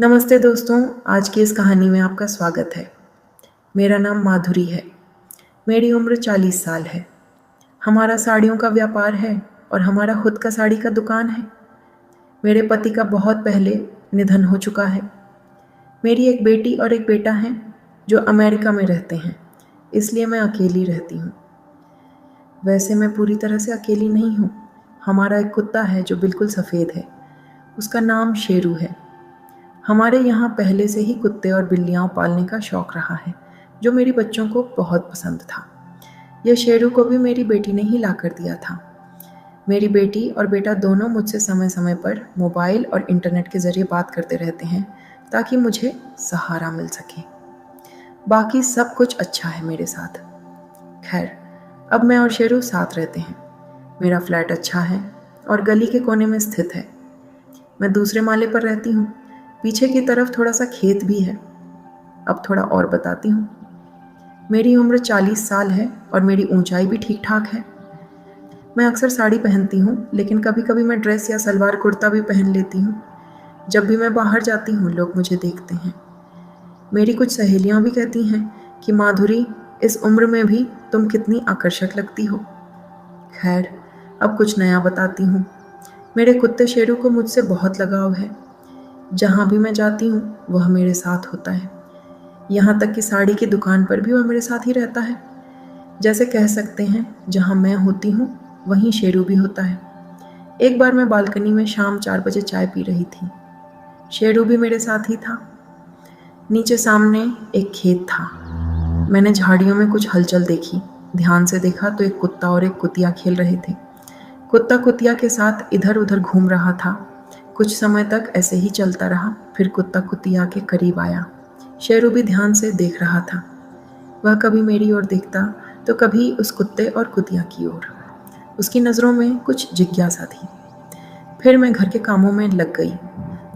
नमस्ते दोस्तों, आज की इस कहानी में आपका स्वागत है। मेरा नाम माधुरी है। मेरी उम्र 40 साल है। हमारा साड़ियों का व्यापार है और हमारा खुद का साड़ी का दुकान है। मेरे पति का बहुत पहले निधन हो चुका है। मेरी एक बेटी और एक बेटा हैं जो अमेरिका में रहते हैं, इसलिए मैं अकेली रहती हूँ। वैसे मैं पूरी तरह से अकेली नहीं हूँ। हमारा एक कुत्ता है जो बिल्कुल सफ़ेद है। उसका नाम शेरू है। हमारे यहाँ पहले से ही कुत्ते और बिल्लियाँ पालने का शौक़ रहा है, जो मेरी बच्चों को बहुत पसंद था। यह शेरू को भी मेरी बेटी ने ही ला कर दिया था। मेरी बेटी और बेटा दोनों मुझसे समय समय पर मोबाइल और इंटरनेट के ज़रिए बात करते रहते हैं ताकि मुझे सहारा मिल सके। बाकी सब कुछ अच्छा है मेरे साथ। खैर, अब मैं और शेरू साथ रहते हैं। मेरा फ्लैट अच्छा है और गली के कोने में स्थित है। मैं दूसरे माले पर रहती हूँ। पीछे की तरफ थोड़ा सा खेत भी है। अब थोड़ा और बताती हूँ। मेरी उम्र 40 साल है और मेरी ऊंचाई भी ठीक ठाक है। मैं अक्सर साड़ी पहनती हूँ, लेकिन कभी कभी मैं ड्रेस या सलवार कुर्ता भी पहन लेती हूँ। जब भी मैं बाहर जाती हूँ लोग मुझे देखते हैं। मेरी कुछ सहेलियाँ भी कहती हैं कि माधुरी, इस उम्र में भी तुम कितनी आकर्षक लगती हो। खैर, अब कुछ नया बताती हूँ। मेरे कुत्ते शेरू को मुझसे बहुत लगाव है। जहाँ भी मैं जाती हूँ वह मेरे साथ होता है। यहाँ तक कि साड़ी की दुकान पर भी वह मेरे साथ ही रहता है। जैसे कह सकते हैं, जहाँ मैं होती हूँ वहीं शेरू भी होता है। एक बार मैं बालकनी में शाम 4 बजे चाय पी रही थी। शेरू भी मेरे साथ ही था। नीचे सामने एक खेत था। मैंने झाड़ियों में कुछ हलचल देखी। ध्यान से देखा तो एक कुत्ता और एक कुतिया खेल रहे थे। कुत्ता कुतिया के साथ इधर उधर घूम रहा था। कुछ समय तक ऐसे ही चलता रहा। फिर कुत्ता कुतिया के करीब आया। शेरू भी ध्यान से देख रहा था। वह कभी मेरी ओर देखता तो कभी उस कुत्ते और कुतिया की ओर। उसकी नज़रों में कुछ जिज्ञासा थी। फिर मैं घर के कामों में लग गई।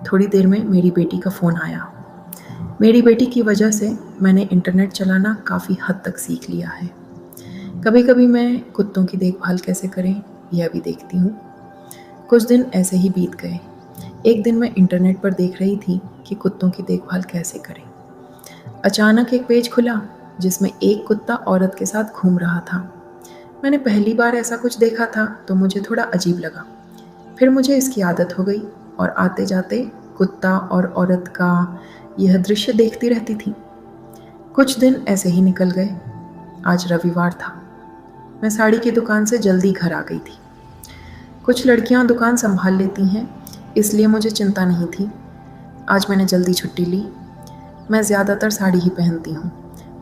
थोड़ी देर में मेरी बेटी का फ़ोन आया। मेरी बेटी की वजह से मैंने इंटरनेट चलाना काफ़ी हद तक सीख लिया है। कभी कभी मैं कुत्तों की देखभाल कैसे करें यह भी देखती हूँ। कुछ दिन ऐसे ही बीत गए। एक दिन मैं इंटरनेट पर देख रही थी कि कुत्तों की देखभाल कैसे करें। अचानक एक पेज खुला जिसमें एक कुत्ता औरत के साथ घूम रहा था। मैंने पहली बार ऐसा कुछ देखा था तो मुझे थोड़ा अजीब लगा। फिर मुझे इसकी आदत हो गई और आते जाते कुत्ता और औरत का यह दृश्य देखती रहती थी। कुछ दिन ऐसे ही निकल गए। आज रविवार था। मैं साड़ी की दुकान से जल्दी घर आ गई थी। कुछ लड़कियां दुकान संभाल लेती हैं, इसलिए मुझे चिंता नहीं थी। आज मैंने जल्दी छुट्टी ली। मैं ज़्यादातर साड़ी ही पहनती हूँ।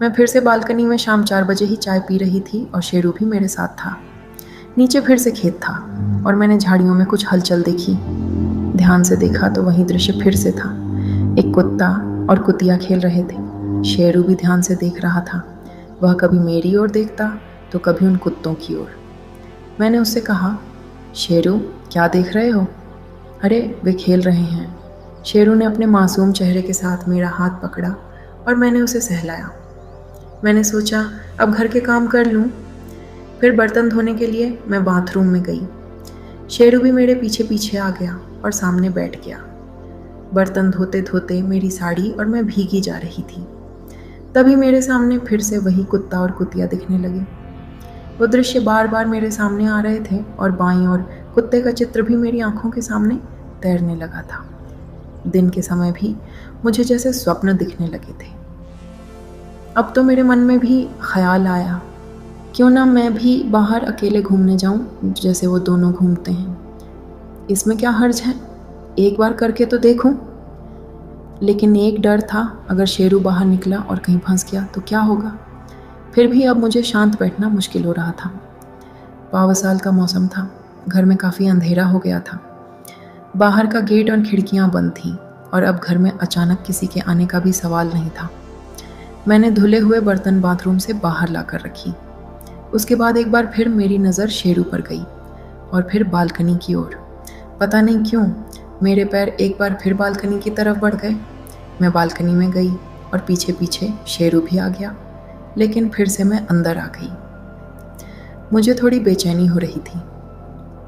मैं फिर से बालकनी में शाम 4 बजे ही चाय पी रही थी और शेरू भी मेरे साथ था। नीचे फिर से खेत था और मैंने झाड़ियों में कुछ हलचल देखी। ध्यान से देखा तो वही दृश्य फिर से था। एक कुत्ता और कुतिया खेल रहे थे। शेरू भी ध्यान से देख रहा था। वह कभी मेरी ओर देखता तो कभी उन कुत्तों की ओर। मैंने उससे कहा, शेरू, क्या देख रहे हो? अरे, वे खेल रहे हैं। शेरू ने अपने मासूम चेहरे के साथ मेरा हाथ पकड़ा और मैंने उसे सहलाया। मैंने सोचा अब घर के काम कर लूँ। फिर बर्तन धोने के लिए मैं बाथरूम में गई। शेरू भी मेरे पीछे पीछे आ गया और सामने बैठ गया। बर्तन धोते धोते मेरी साड़ी और मैं भीगी जा रही थी। तभी मेरे सामने फिर से वही कुत्ता और कुतिया दिखने लगे। वो दृश्य बार बार मेरे सामने आ रहे थे और बाईं ओर कुत्ते का चित्र भी मेरी आंखों के सामने तैरने लगा था। दिन के समय भी मुझे जैसे स्वप्न दिखने लगे थे। अब तो मेरे मन में भी ख्याल आया, क्यों ना मैं भी बाहर अकेले घूमने जाऊं जैसे वो दोनों घूमते हैं। इसमें क्या हर्ज है, एक बार करके तो देखूं। लेकिन एक डर था, अगर शेरू बाहर निकला और कहीं फंस गया तो क्या होगा। फिर भी अब मुझे शांत बैठना मुश्किल हो रहा था। पाव साल का मौसम था। घर में काफ़ी अंधेरा हो गया था। बाहर का गेट और खिड़कियां बंद थीं और अब घर में अचानक किसी के आने का भी सवाल नहीं था। मैंने धुले हुए बर्तन बाथरूम से बाहर लाकर रखी। उसके बाद एक बार फिर मेरी नज़र शेरू पर गई और फिर बालकनी की ओर। पता नहीं क्यों मेरे पैर एक बार फिर बालकनी की तरफ बढ़ गए। मैं बालकनी में गई और पीछे पीछे शेरू भी आ गया, लेकिन फिर से मैं अंदर आ गई। मुझे थोड़ी बेचैनी हो रही थी।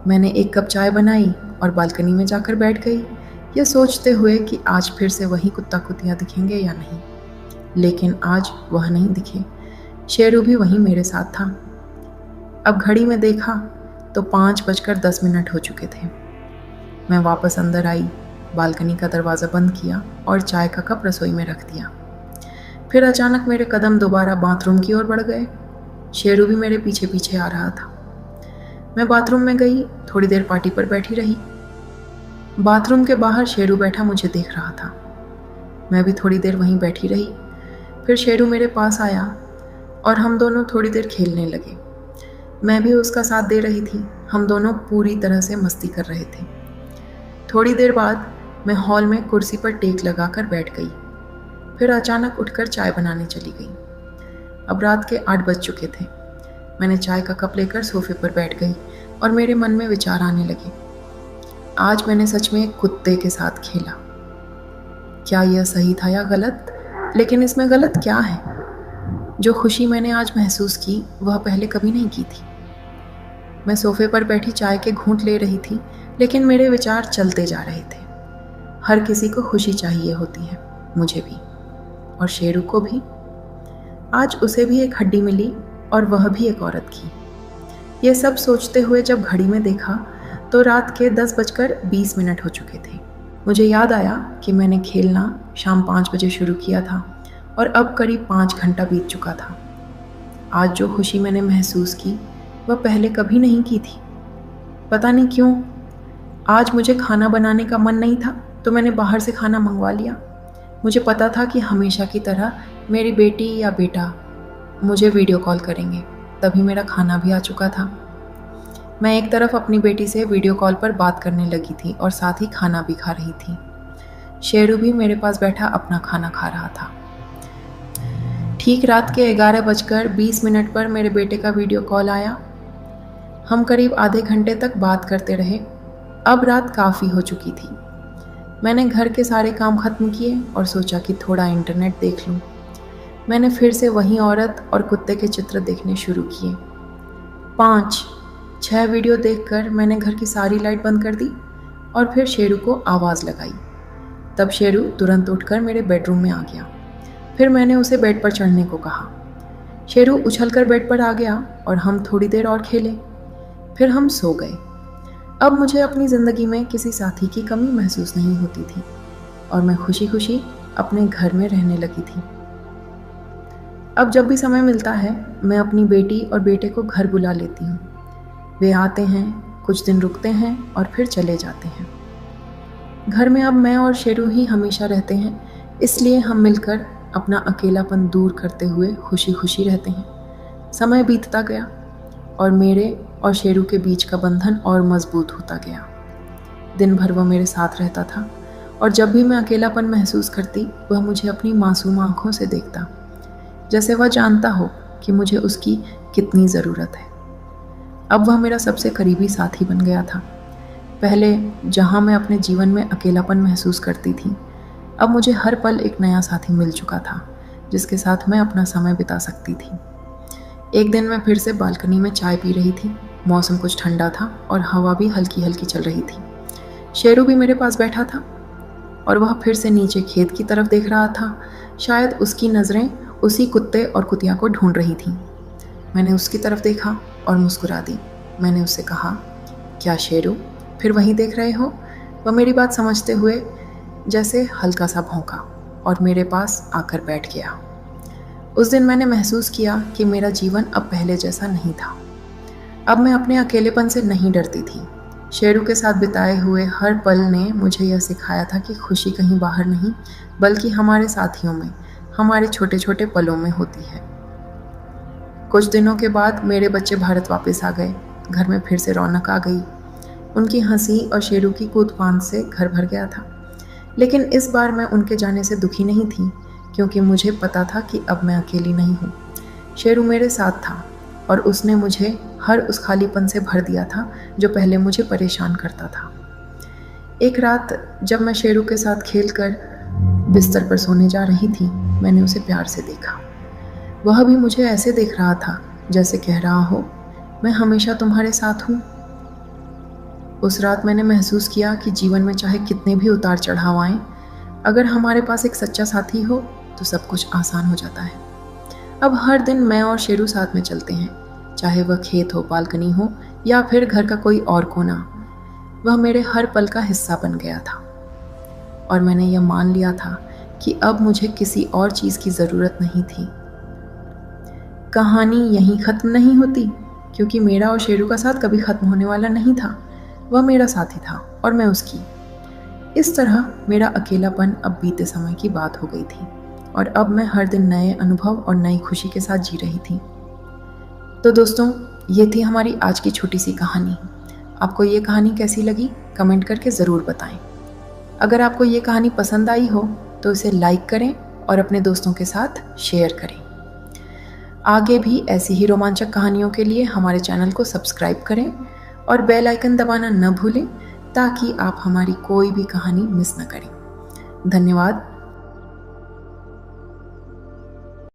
मैंने एक कप चाय बनाई और बालकनी में जाकर बैठ गई। ये सोचते हुए कि आज फिर से वही कुत्ता कुतिया दिखेंगे या नहीं। लेकिन आज वह नहीं दिखे। शेरू भी वहीं मेरे साथ था। अब घड़ी में देखा तो 5:10 हो चुके थे। मैं वापस अंदर आई, बालकनी का दरवाज़ा बंद किया और चाय का कप रसोई में रख दिया। फिर अचानक मेरे कदम दोबारा बाथरूम की ओर बढ़ गए। शेरू भी मेरे पीछे पीछे आ रहा था। मैं बाथरूम में गई, थोड़ी देर पार्टी पर बैठी रही। बाथरूम के बाहर शेरू बैठा मुझे देख रहा था। मैं भी थोड़ी देर वहीं बैठी रही। फिर शेरू मेरे पास आया और हम दोनों थोड़ी देर खेलने लगे। मैं भी उसका साथ दे रही थी। हम दोनों पूरी तरह से मस्ती कर रहे थे। थोड़ी देर बाद मैं हॉल में कुर्सी पर टेक लगाकर बैठ गई। फिर अचानक उठकर चाय बनाने चली गई। अब रात के 8 बज चुके थे। मैंने चाय का कप लेकर सोफे पर बैठ गई और मेरे मन में विचार आने लगे। आज मैंने सच में एक कुत्ते के साथ खेला। क्या यह सही था या गलत? लेकिन इसमें गलत क्या है? जो खुशी मैंने आज महसूस की वह पहले कभी नहीं की थी। मैं सोफे पर बैठी चाय के घूंट ले रही थी, लेकिन मेरे विचार चलते जा रहे थे। हर किसी को खुशी चाहिए होती है, मुझे भी, और शेरू को भी। आज उसे भी एक हड्डी मिली और वह भी एक औरत की। ये सब सोचते हुए जब घड़ी में देखा तो रात के 10:20 हो चुके थे। मुझे याद आया कि मैंने खेलना शाम 5 बजे शुरू किया था और अब करीब 5 घंटा बीत चुका था। आज जो खुशी मैंने महसूस की वह पहले कभी नहीं की थी। पता नहीं क्यों। आज मुझे खाना बनाने का मन नहीं था तो मैंने बाहर से खाना मंगवा लिया। मुझे पता था कि हमेशा की तरह मेरी बेटी या बेटा मुझे वीडियो कॉल करेंगे, तभी मेरा खाना भी आ चुका था। मैं एक तरफ अपनी बेटी से वीडियो कॉल पर बात करने लगी थी और साथ ही खाना भी खा रही थी। शेरू भी मेरे पास बैठा अपना खाना खा रहा था। ठीक रात के 11:20 पर मेरे बेटे का वीडियो कॉल आया। हम करीब आधे घंटे तक बात करते रहे। अब रात काफ़ी हो चुकी थी। मैंने घर के सारे काम ख़त्म किए और सोचा कि थोड़ा इंटरनेट देख लूँ। मैंने फिर से वही औरत और कुत्ते के चित्र देखने शुरू किए। 5-6 वीडियो देखकर मैंने घर की सारी लाइट बंद कर दी और फिर शेरू को आवाज़ लगाई। तब शेरू तुरंत उठकर मेरे बेडरूम में आ गया। फिर मैंने उसे बेड पर चढ़ने को कहा। शेरू उछलकर बेड पर आ गया और हम थोड़ी देर और खेले। फिर हम सो गए। अब मुझे अपनी ज़िंदगी में किसी साथी की कमी महसूस नहीं होती थी और मैं खुशी खुशी अपने घर में रहने लगी थी। अब जब भी समय मिलता है मैं अपनी बेटी और बेटे को घर बुला लेती हूँ। वे आते हैं, कुछ दिन रुकते हैं और फिर चले जाते हैं। घर में अब मैं और शेरू ही हमेशा रहते हैं, इसलिए हम मिलकर अपना अकेलापन दूर करते हुए खुशी खुशी रहते हैं। समय बीतता गया और मेरे और शेरू के बीच का बंधन और मजबूत होता गया। दिन भर वह मेरे साथ रहता था और जब भी मैं अकेलापन महसूस करती वह मुझे अपनी मासूम आँखों से देखता, जैसे वह जानता हो कि मुझे उसकी कितनी ज़रूरत है। अब वह मेरा सबसे करीबी साथी बन गया था। पहले जहाँ मैं अपने जीवन में अकेलापन महसूस करती थी, अब मुझे हर पल एक नया साथी मिल चुका था जिसके साथ मैं अपना समय बिता सकती थी। एक दिन मैं फिर से बालकनी में चाय पी रही थी। मौसम कुछ ठंडा था और हवा भी हल्की हल्की चल रही थी। शेरू भी मेरे पास बैठा था और वह फिर से नीचे खेत की तरफ देख रहा था। शायद उसकी नज़रें उसी कुत्ते और कुतिया को ढूंढ रही थीं। मैंने उसकी तरफ देखा और मुस्कुरा दी। मैंने उससे कहा, क्या शेरू फिर वहीं देख रहे हो? वह मेरी बात समझते हुए जैसे हल्का सा भौंका और मेरे पास आकर बैठ गया। उस दिन मैंने महसूस किया कि मेरा जीवन अब पहले जैसा नहीं था। अब मैं अपने अकेलेपन से नहीं डरती थी। शेरू के साथ बिताए हुए हर पल ने मुझे यह सिखाया था कि खुशी कहीं बाहर नहीं, बल्कि हमारे साथियों में, हमारे छोटे छोटे पलों में होती है। कुछ दिनों के बाद मेरे बच्चे भारत वापस आ गए। घर में फिर से रौनक आ गई। उनकी हंसी और शेरू की कूदफान से घर भर गया था। लेकिन इस बार मैं उनके जाने से दुखी नहीं थी, क्योंकि मुझे पता था कि अब मैं अकेली नहीं हूँ। शेरू मेरे साथ था और उसने मुझे हर उस खालीपन से भर दिया था जो पहले मुझे परेशान करता था। एक रात जब मैं शेरू के साथ खेलकर बिस्तर पर सोने जा रही थी, मैंने उसे प्यार से देखा। वह भी मुझे ऐसे देख रहा था जैसे कह रहा हो, मैं हमेशा तुम्हारे साथ हूँ। उस रात मैंने महसूस किया कि जीवन में चाहे कितने भी उतार चढ़ाव आएं, अगर हमारे पास एक सच्चा साथी हो तो सब कुछ आसान हो जाता है। अब हर दिन मैं और शेरू साथ में चलते हैं, चाहे वह खेत हो, बालकनी हो या फिर घर का कोई और कोना। वह मेरे हर पल का हिस्सा बन गया था और मैंने यह मान लिया था कि अब मुझे किसी और चीज़ की ज़रूरत नहीं थी। कहानी यहीं ख़त्म नहीं होती, क्योंकि मेरा और शेरू का साथ कभी ख़त्म होने वाला नहीं था। वह मेरा साथी था और मैं उसकी। इस तरह मेरा अकेलापन अब बीते समय की बात हो गई थी और अब मैं हर दिन नए अनुभव और नई खुशी के साथ जी रही थी। तो दोस्तों, ये थी हमारी आज की छोटी सी कहानी। आपको ये कहानी कैसी लगी कमेंट करके ज़रूर बताएं। अगर आपको ये कहानी पसंद आई हो तो इसे लाइक करें और अपने दोस्तों के साथ शेयर करें। आगे भी ऐसी ही रोमांचक कहानियों के लिए हमारे चैनल को सब्सक्राइब करें और बेल आइकन दबाना न भूलें, ताकि आप हमारी कोई भी कहानी मिस न करें। धन्यवाद।